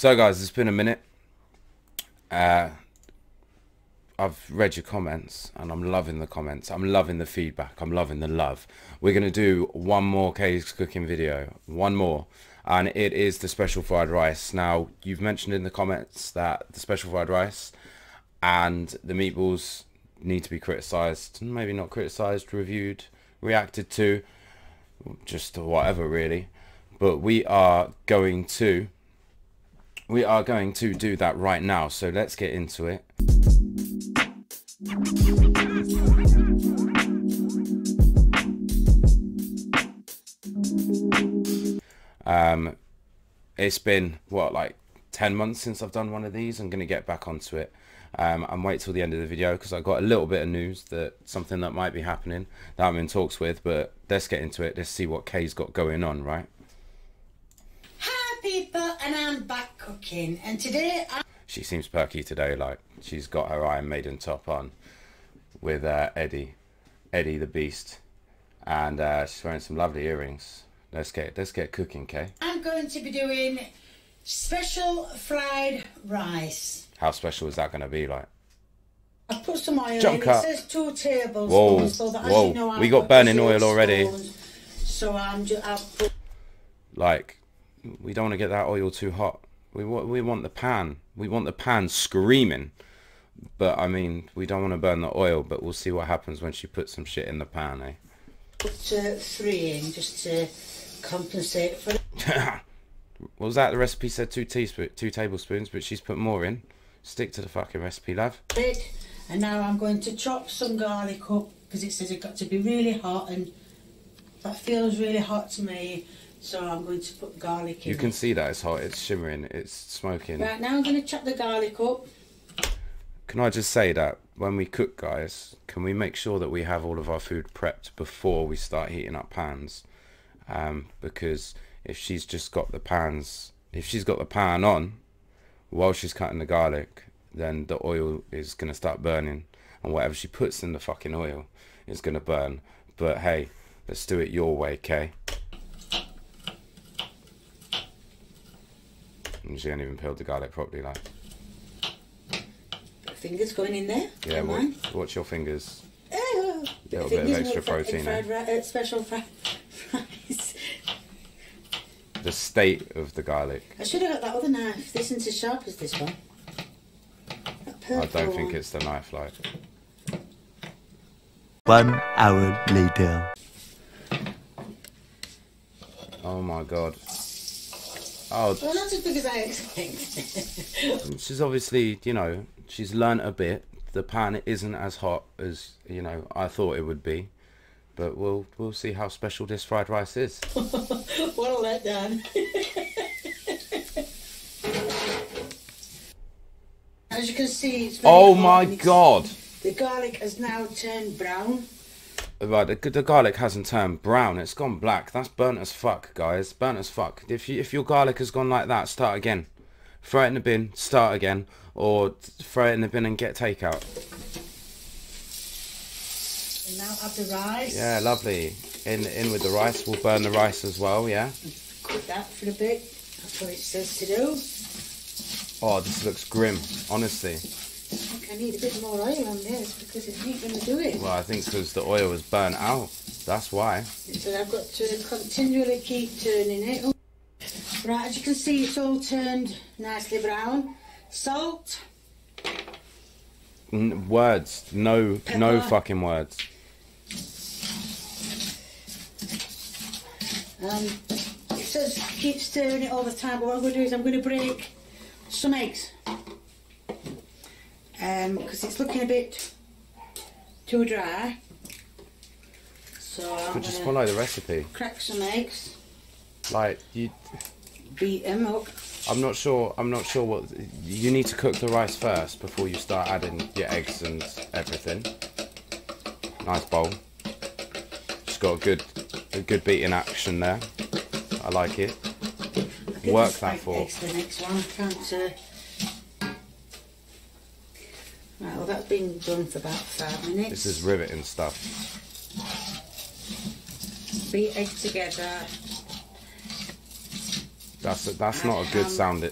So guys, it's been a minute. I've read your comments and I'm loving the comments. I'm loving the feedback. I'm loving the love. We're going to do one more KAYS cooking video. One more. And it is the special fried rice. Now, you've mentioned in the comments that the special fried rice and the meatballs need to be criticised. Maybe not criticised, reviewed, reacted to. Just whatever, really. But we are going to do that right now, so let's get into it. It's been what, like 10 months since I've done one of these. I'm gonna get back onto it and wait till the end of the video because I got a little bit of news that something that might be happening that I'm in talks with. But let's get into it. Let's see what KAYS got going on, right? People, and I'm back cooking, and today she seems perky today, like she's got her Iron Maiden top on with Eddie the Beast, and she's wearing some lovely earrings. Let's get cooking, Kay. I'm going to be doing special fried rice. How special is that going to be? Like, I put some oil Jump in. cut. It says 2 tablespoons. Whoa, So that, whoa. as you know, We got burning oil already. So I'll put... Like, we don't want to get that oil too hot. We want the pan. We want the pan screaming. But I mean, we don't want to burn the oil. But we'll see what happens when she puts some shit in the pan, eh? Put 3 in just to compensate for it. What was that? The recipe said 2 tablespoons, but she's put more in. Stick to the fucking recipe, love. And now I'm going to chop some garlic up because it says it's got to be really hot, and that feels really hot to me. So I'm going to put garlic in. You can see that it's hot, it's shimmering, it's smoking. Right, now I'm going to chop the garlic up. Can I just say that when we cook, guys, can we make sure that we have all of our food prepped before we start heating up pans? Because if she's just got the pans, if she's got the pan on while she's cutting the garlic, then the oil is going to start burning. And whatever she puts in the fucking oil is going to burn. But hey, let's do it your way, Kay. And she ain't even peeled the garlic properly, like. Fingers going in there. Yeah, watch your fingers. A little bit of extra protein. Special fried rice. The state of the garlic. I should have got that other knife. This isn't as sharp as this one. I don't think it's the knife, like. 1 hour later. Oh my god. Oh, well, not as big as I expected. She's obviously, you know, she's learnt a bit. The pan isn't as hot as, you know, I thought it would be. But we'll see how special this fried rice is. What a letdown. As you can see, it's very oh hot, my god! The garlic has now turned brown. Right, the garlic hasn't turned brown, it's gone black. That's burnt as fuck, guys. Burnt as fuck. If your garlic has gone like that, start again. Throw it in the bin, start again. Or throw it in the bin and get takeout. And now add the rice. Yeah, lovely. In with the rice. We'll burn the rice as well, yeah? Cook that for a bit. That's what it says to do. Oh, this looks grim, honestly. I think I need a bit more oil on this because it ain't going to do it. Well, I think because the oil was burnt out. That's why. So I've got to continually keep turning it. Right, as you can see, it's all turned nicely brown. Salt. Words. No, Pepper. no fucking words. It says keep stirring it all the time, but what I'm going to do is I'm going to break some eggs. Because it's looking a bit too dry. So I'm just follow the recipe. Crack some eggs. Like, you... Beat them up. I'm not sure what... You need to cook the rice first before you start adding your eggs and everything. Nice bowl. Just got a good beating action there. I like it. Work that for. Eggs the next one. I can't... Right, well that's been done for about 5 minutes. This is riveting stuff. Beat eggs together. That's not a good sound,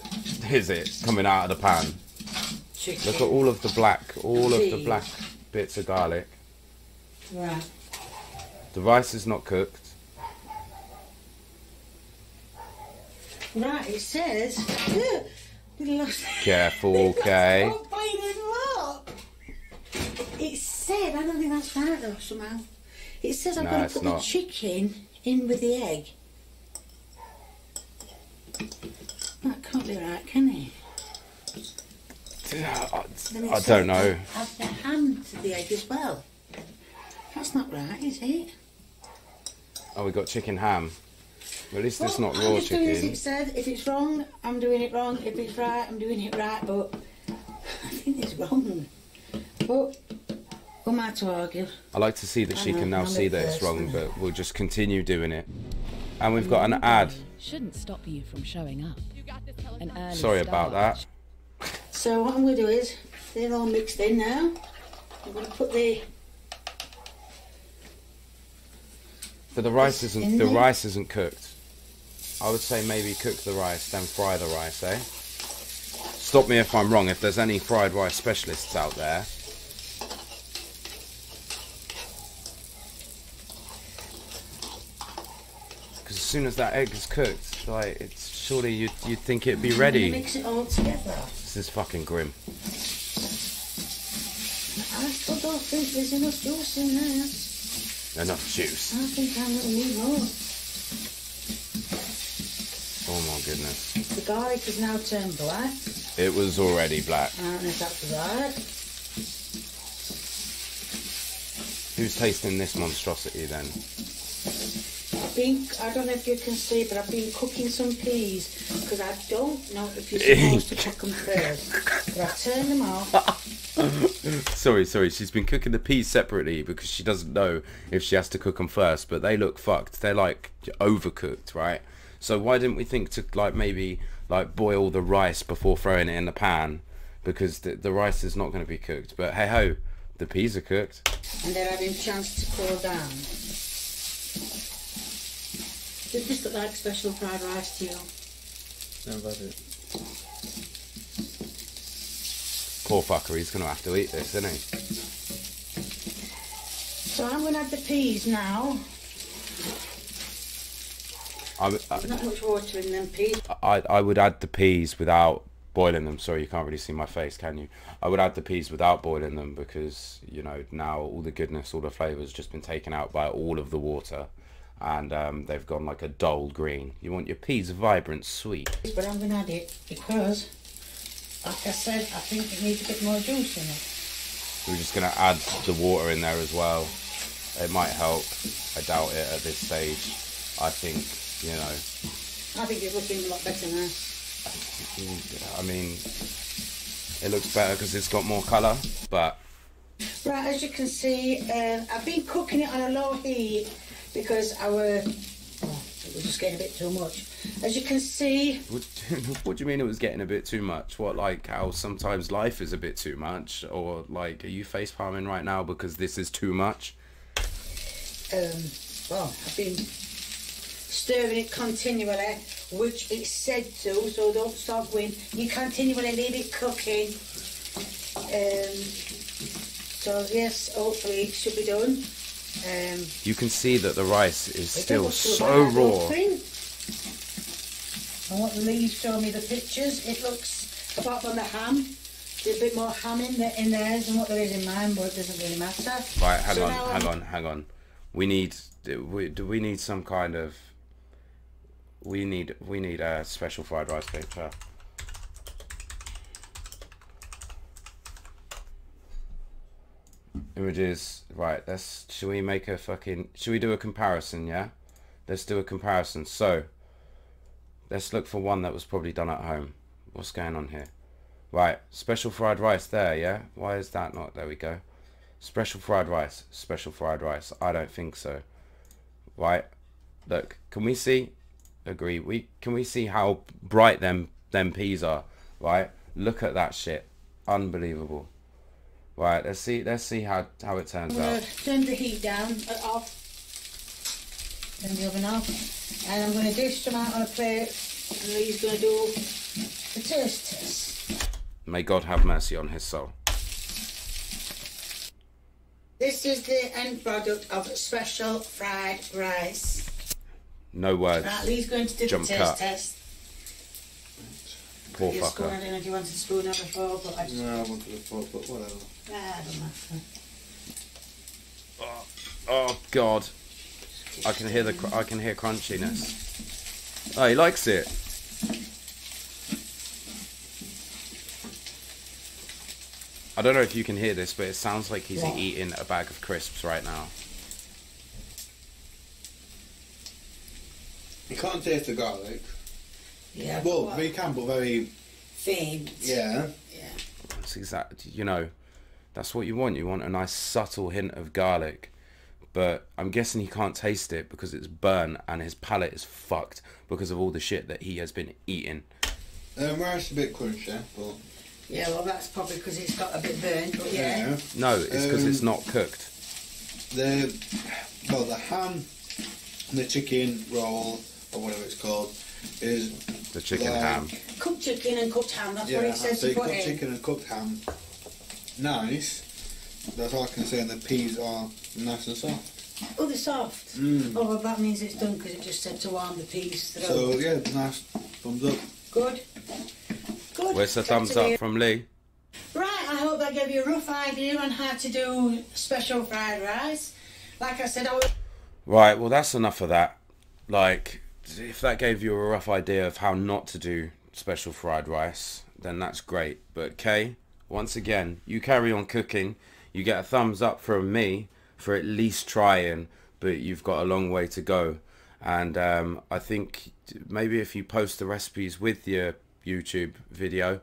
is it? Coming out of the pan. Chicken. Look at all of the black bits of garlic. Right. The rice is not cooked. Right, it says... Careful, Kay. It said, I don't think that's right though, somehow. It says I've No, got it's to put the not. chicken in with the egg. That can't be right, can it? I don't know. Add the ham to the egg as well. That's not right, is it? Oh, we got chicken ham. Well, at least it's not I'm raw just doing as chicken. it said. If it's wrong, I'm doing it wrong. If it's right, I'm doing it right. But I think it's wrong. But who am I to argue? I like to see that she can now I'm see a that it's wrong, person. but we'll just continue doing it. And we've got an ad. Shouldn't stop you from showing up. An early Sorry about start. that. So what I'm going to do is, they're all mixed in now. I'm going to put the... But the rice in isn't there. isn't cooked. I would say maybe cook the rice, then fry the rice, eh? Stop me if I'm wrong. If there's any fried rice specialists out there. Because as soon as that egg is cooked, like it's surely you'd think it'd be I'm gonna ready. mix it all together. This is fucking grim. I still don't think there's enough juice in there. Enough juice. I think I'm going to need more. Oh my goodness. The garlic has now turned black. It was already black. I don't know if that's right. Who's tasting this monstrosity then? I don't know if you can see, but I've been cooking some peas because I don't know if you're supposed to cook them first. But I've turned them off. Sorry, she's been cooking the peas separately because she doesn't know if she has to cook them first, but they look fucked. They're like overcooked, right? So why didn't we think to like maybe like boil the rice before throwing it in the pan, because the rice is not going to be cooked. But hey ho, the peas are cooked. And they're having a chance to cool down. Does this look like special fried rice to you? Never had it. Poor fucker, he's going to have to eat this, isn't he? So I'm going to add the peas now. There's not much water in them peas. I would add the peas without boiling them. Sorry, you can't really see my face, can you? I would add the peas without boiling them because, you know, now all the goodness, all the flavour's just been taken out by all of the water. And they've gone like a dull green. You want your peas vibrant, sweet. But I'm going to add it because, like I said, I think it needs a bit more juice in it. We're just going to add the water in there as well. It might help. I doubt it at this stage. I think, you know... I think it's looking a lot better now. I mean, it looks better because it's got more colour, but... Right, as you can see, I've been cooking it on a low heat because it was just getting a bit too much. As you can see... What do you mean it was getting a bit too much? What, like how sometimes life is a bit too much? Or like, are you face palming right now because this is too much? Well, I've been stirring it continually, which it said to, so don't stop when you continually leave it cooking. So yes, hopefully it should be done. You can see that the rice is It still doesn't look so too bad, I don't raw. think. And what Lee showed me the pictures, it looks, apart from the ham, there's a bit more ham in theirs than what there is in mine, but it doesn't really matter. Right, So now hang on. We need some kind of... We need a special fried rice paper. Images, right, should we do a comparison, yeah? Let's do a comparison. So, let's look for one that was probably done at home. What's going on here? Right, special fried rice there, yeah? Why is that not? There we go. Special fried rice. I don't think so. Right, look, can we see? Agree. Can we see how bright them peas are? Right, look at that shit. Unbelievable. Right, let's see how it turns out. Turn the heat down, off. Turn the oven off. And I'm going to dish them out on a plate And Lee's going to do a taste test. May God have mercy on his soul. This is the end product of special fried rice. No words. Right, Lee's going to do Jump the taste cut. test. Poor Your spoon, I fucker. don't know if you wanted a spoon or before, but I just... No, I wanted a fork, but whatever. Nah, I don't matter. Oh God. I can hear crunchiness. Oh, he likes it. I don't know if you can hear this, but it sounds like he's What? eating a bag of crisps right now. You can't taste the garlic. Yeah, Well, but you can, but very... faint. Yeah. Yeah. That's exactly, you know, that's what you want. You want a nice subtle hint of garlic. But I'm guessing he can't taste it because it's burnt and his palate is fucked because of all the shit that he has been eating. Rice is a bit crunchy, but... Yeah, well, that's probably because it's got a bit burnt, but yeah. No, it's because it's not cooked. The ham, the chicken roll, or whatever it's called, is... The chicken like, ham. Cooked chicken and cooked ham, that's Yeah, what it says so to put cooked in. chicken and cooked ham. Nice. That's all I can say, and the peas are nice and soft. Oh, they're soft. Mm. Oh, well, that means it's done because it just said to warm the peas through. So, yeah, nice. Thumbs up. Good. Good. Where's the Thanks thumbs to you. up from Lee? Right, I hope that gave you a rough idea on how to do special fried rice. Like I said, I was... Right, well, that's enough of that. Like, if that gave you a rough idea of how not to do special fried rice, then that's great. But Kay, once again, you carry on cooking. You get a thumbs up from me for at least trying, but you've got a long way to go. And I think maybe if you post the recipes with your YouTube video,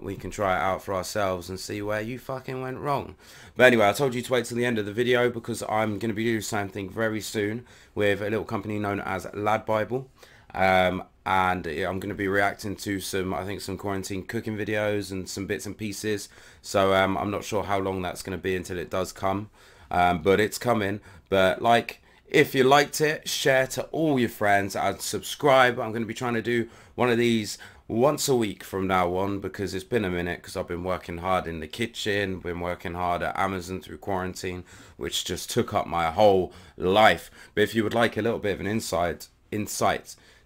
we can try it out for ourselves and see where you fucking went wrong. But anyway, I told you to wait till the end of the video because I'm going to be doing something very soon with a little company known as Lad Bible. And I'm going to be reacting to some, I think, some quarantine cooking videos and some bits and pieces. So I'm not sure how long that's going to be until it does come. But it's coming. But like, if you liked it, share to all your friends and subscribe. I'm going to be trying to do one of these once a week from now on because it's been a minute because I've been working hard in the kitchen, been working hard at Amazon through quarantine, which just took up my whole life. But if you would like a little bit of an insight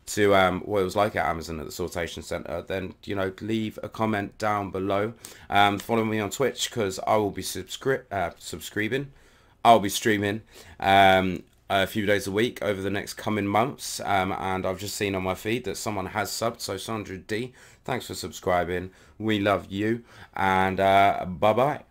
to what it was like at Amazon at the sortation center, then, you know, leave a comment down below. Follow me on Twitch because I will be subscribing. I'll be streaming a few days a week over the next coming months, and I've just seen on my feed that someone has subbed. So Sandra D, thanks for subscribing. We love you, and bye bye.